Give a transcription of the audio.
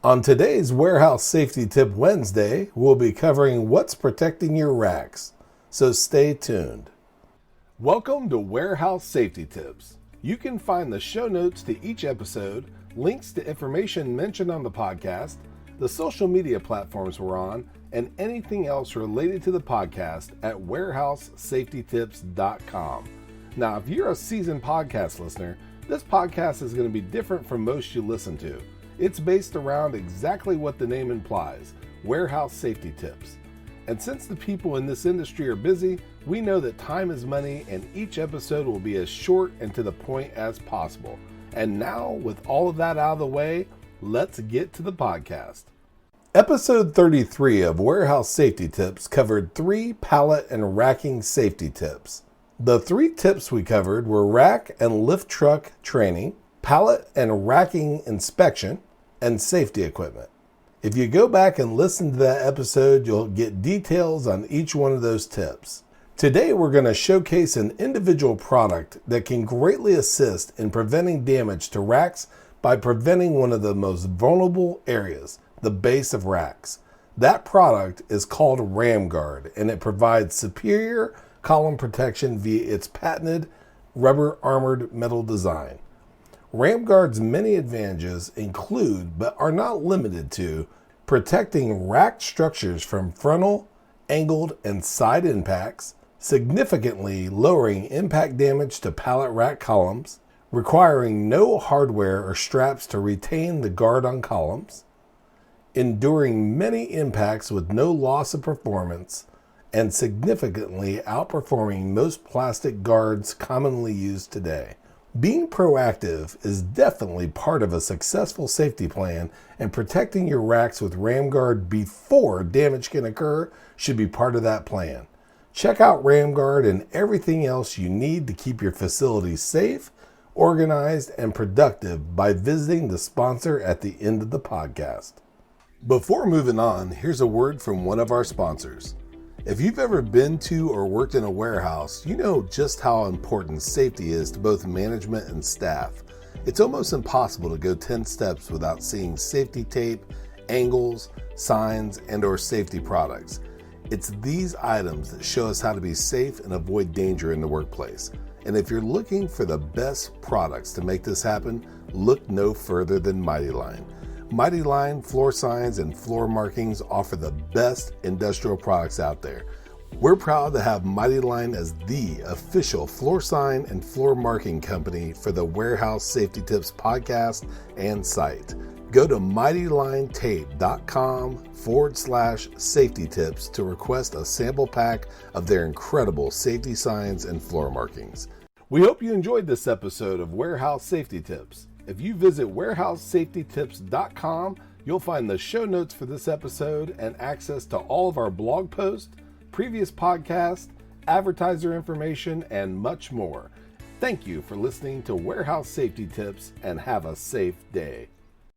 On today's Warehouse Safety Tip Wednesday, we'll be covering what's protecting your racks, so stay tuned. Welcome to Warehouse Safety Tips. You can find the show notes to each episode, links to information mentioned on the podcast, the social media platforms we're on, and anything else related to the podcast at warehousesafetytips.com. Now, if you're a seasoned podcast listener, this podcast is going to be different from most you listen to. It's based around exactly what the name implies, warehouse safety tips. And since the people in this industry are busy, we know that time is money and each episode will be as short and to the point as possible. And now, with all of that out of the way, let's get to the podcast. Episode 33 of Warehouse Safety Tips covered 3 pallet and racking safety tips. The 3 tips we covered were rack and lift truck training, pallet and racking inspection, and safety equipment. If you go back and listen to that episode, you'll get details on each one of those tips. Today, we're going to showcase an individual product that can greatly assist in preventing damage to racks by preventing one of the most vulnerable areas, the base of racks. That product is called RamGuard, and it provides superior column protection via its patented rubber armored metal design. RamGuard's many advantages include, but are not limited to, protecting rack structures from frontal, angled, and side impacts, significantly lowering impact damage to pallet rack columns, requiring no hardware or straps to retain the guard on columns, enduring many impacts with no loss of performance, and significantly outperforming most plastic guards commonly used today. Being proactive is definitely part of a successful safety plan, and protecting your racks with RamGuard before damage can occur should be part of that plan. Check out RamGuard and everything else you need to keep your facility safe, organized, and productive by visiting the sponsor at the end of the podcast. Before moving on, here's a word from one of our sponsors. If you've ever been to or worked in a warehouse, you know just how important safety is to both management and staff. It's almost impossible to go 10 steps without seeing safety tape, angles, signs, and/or safety products. It's these items that show us how to be safe and avoid danger in the workplace. And if you're looking for the best products to make this happen, look no further than Mighty Line. Mighty Line floor signs and floor markings offer the best industrial products out there. We're proud to have Mighty Line as the official floor sign and floor marking company for the Warehouse Safety Tips podcast and site. Go to mightylinetape.com/safety tips to request a sample pack of their incredible safety signs and floor markings. We hope you enjoyed this episode of Warehouse Safety Tips. If you visit warehousesafetytips.com, you'll find the show notes for this episode and access to all of our blog posts, previous podcasts, advertiser information, and much more. Thank you for listening to Warehouse Safety Tips, and have a safe day.